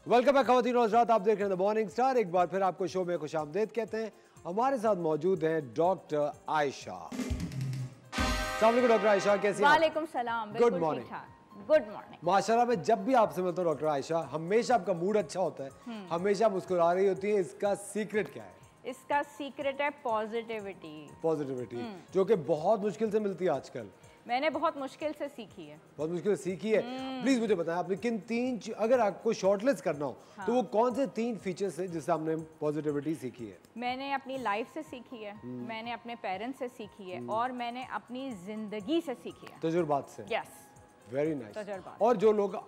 Welcome है खवातीन और हज़रात, आप देख रहे हैं द मॉर्निंग स्टार। एक बार फिर आपको शो में खुशामदीद कहते हैं। हमारे साथ मौजूद हैं डॉक्टर आयशा। अस्सलाम वालेकुम डॉक्टर आयशा, कैसी हैं? वालेकुम सलाम। Good morning. Good morning. माशाल्लाह, मैं जब भी आपसे मिलता हूँ डॉक्टर आयशा, हमेशा आपका मूड अच्छा होता है, हमेशा मुस्कुरा रही होती है। इसका सीक्रेट क्या है? इसका सीक्रेट है पॉजिटिविटी। पॉजिटिविटी, जो कि बहुत मुश्किल से मिलती है आजकल। मैंने बहुत मुश्किल से सीखी है। बहुत मुश्किल से सीखी है। प्लीज मुझे बताएं, आपने किन तीन, अगर आपको शॉर्टलिस्ट करना हो तो वो कौन से तीन फीचर्स हैं जिससे आपने पॉजिटिविटी सीखी है? मैंने अपनी लाइफ से सीखी है, मैंने अपने पेरेंट्स से सीखी है और मैंने अपनी जिंदगी से सीखी है। तजुर्बात से। Yes, very nice. तजुर्बात। और जो लोग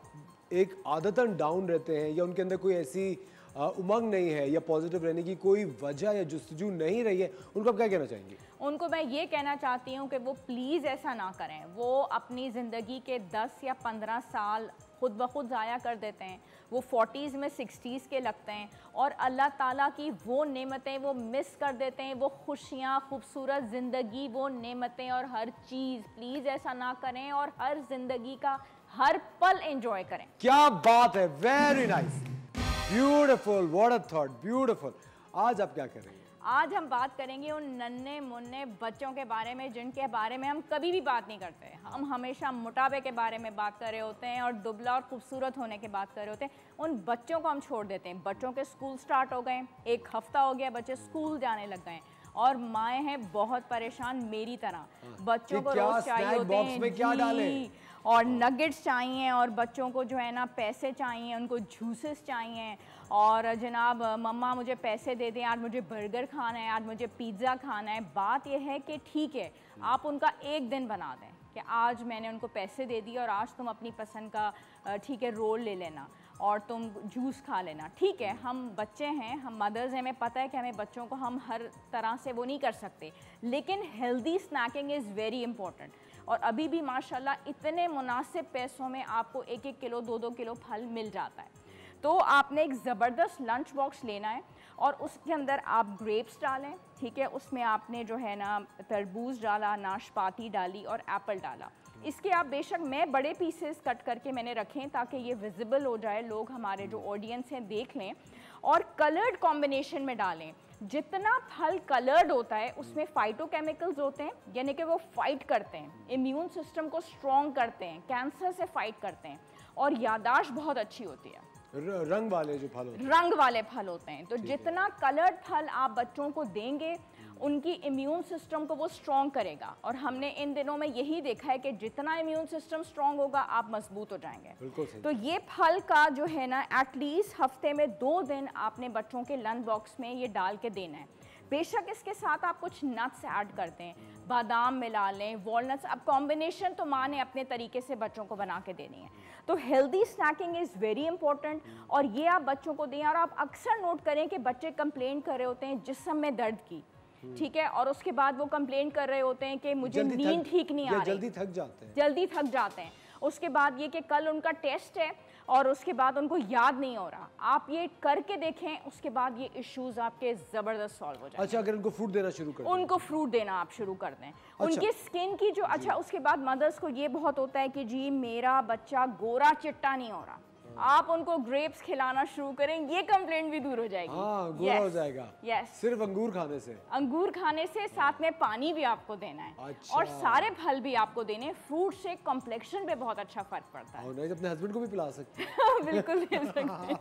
एक आदतन डाउन रहते हैं या उनके अंदर कोई ऐसी उमंग नहीं है या पॉजिटिव रहने की कोई वजह या जुस्तजू नहीं रही है, उनको आप क्या कहना चाहेंगे? उनको मैं ये कहना चाहती हूँ कि वो प्लीज़ ऐसा ना करें। वो अपनी ज़िंदगी के 10 या 15 साल खुद ब खुद ज़ाया कर देते हैं। वो 40s में 60s के लगते हैं और अल्लाह ताला की वो नेमतें वो मिस कर देते हैं। वो खुशियाँ, खूबसूरत ज़िंदगी, वो नेमतें और हर चीज़, प्लीज़ ऐसा ना करें और हर ज़िंदगी का हर पल एंजॉय करें। क्या बात है, very nice, beautiful, what a thought, beautiful. आज आप क्या कर रही हैं? आज हम बात करेंगे उन नन्हे मुन्ने बच्चों के बारे में जिनके बारे में हम कभी भी बात नहीं करते। हम हमेशा मोटापे के बारे में बात कर रहे होते हैं और दुबला और खूबसूरत होने की बात कर रहे होते हैं। उन बच्चों को हम छोड़ देते हैं। बच्चों के स्कूल स्टार्ट हो गए, एक हफ्ता हो गया, बच्चे स्कूल जाने लग गए और माएँ हैं बहुत परेशान मेरी तरह। बच्चों को रोज चाहिए होते हैं और नगेट्स चाहिए और बच्चों को जो है ना पैसे चाहिए, उनको जूसेस चाहिए और जनाब मम्मा मुझे पैसे दे दें, आज मुझे बर्गर खाना है, आज मुझे पिज़्ज़ा खाना है। बात यह है कि ठीक है, आप उनका एक दिन बना दें कि आज मैंने उनको पैसे दे दिए और आज तुम अपनी पसंद का ठीक है रोल ले लेना और तुम जूस खा लेना। ठीक है, हम बच्चे हैं, हम मदर्स हैं, हमें पता है कि हमें बच्चों को हम हर तरह से वो नहीं कर सकते, लेकिन healthy snacking is very important. और अभी भी माशाल्लाह इतने मुनासिब पैसों में आपको 1-1 किलो 2-2 किलो फल मिल जाता है। तो आपने एक ज़बरदस्त लंच बॉक्स लेना है और उसके अंदर आप ग्रेप्स डालें, ठीक है, उसमें आपने जो है ना तरबूज डाला, नाशपाती डाली और एप्पल डाला। इसके आप बेशक मैं बड़े पीसेस कट करके मैंने रखें ताकि ये विजिबल हो जाए, लोग हमारे जो ऑडियंस हैं देख लें। और कलर्ड कॉम्बिनेशन में डालें। जितना फल कलर्ड होता है उसमें फाइटोकेमिकल्स होते हैं, यानी कि वो फाइट करते हैं, इम्यून सिस्टम को स्ट्रॉन्ग करते हैं, कैंसर से फाइट करते हैं और यादाश्त बहुत अच्छी होती है। रंग वाले जो फल होते हैं, रंग वाले फल होते हैं। तो जितना कलर्ड फल आप बच्चों को देंगे उनकी इम्यून सिस्टम को वो स्ट्रॉन्ग करेगा और हमने इन दिनों में यही देखा है कि जितना इम्यून सिस्टम स्ट्रॉन्ग होगा आप मजबूत हो जाएंगे। बिल्कुल सही। तो ये फल का जो है ना एटलीस्ट हफ्ते में 2 दिन आपने बच्चों के लंच बॉक्स में ये डाल के देना है। बेशक इसके साथ आप कुछ नट्स ऐड करते हैं, बादाम मिला लें, वॉलनट्स। अब कॉम्बिनेशन तो माँ ने अपने तरीके से बच्चों को बना के देनी है। तो healthy snacking is very important और ये आप बच्चों को दें। और आप अक्सर नोट करें कि बच्चे कंप्लेंट कर रहे होते हैं जिस्म में दर्द की, ठीक है, और उसके बाद वो कंप्लेन कर रहे होते हैं कि मुझे नींद ठीक नहीं आ रही, जल्दी थक जाते हैं। उसके बाद ये कि कल उनका टेस्ट है और उसके बाद उनको याद नहीं हो रहा। आप ये करके देखें, उसके बाद ये इश्यूज आपके ज़बरदस्त सॉल्व हो जाएंगे। अच्छा, अगर उनको फ्रूट देना शुरू कर दें, उनको फ्रूट देना आप शुरू कर दें। अच्छा। उनकी स्किन की जो अच्छा, उसके बाद मदर्स को ये बहुत होता है कि जी मेरा बच्चा गोरा चिट्टा नहीं हो रहा, आप उनको ग्रेप्स खिलाना शुरू करें, ये कंप्लेंट भी दूर हो जाएगी। हाँ, गोरा हो जाएगा। यस, सिर्फ अंगूर खाने से। अंगूर खाने से, साथ में पानी भी आपको देना है। अच्छा। और सारे फल भी आपको देने। फ्रूट से कॉम्प्लेक्शन पे बहुत अच्छा फर्क पड़ता है। और नहीं, अपने हस्बैंड को भी पिला सकते हैं। बिल्कुल दे सकते हैं।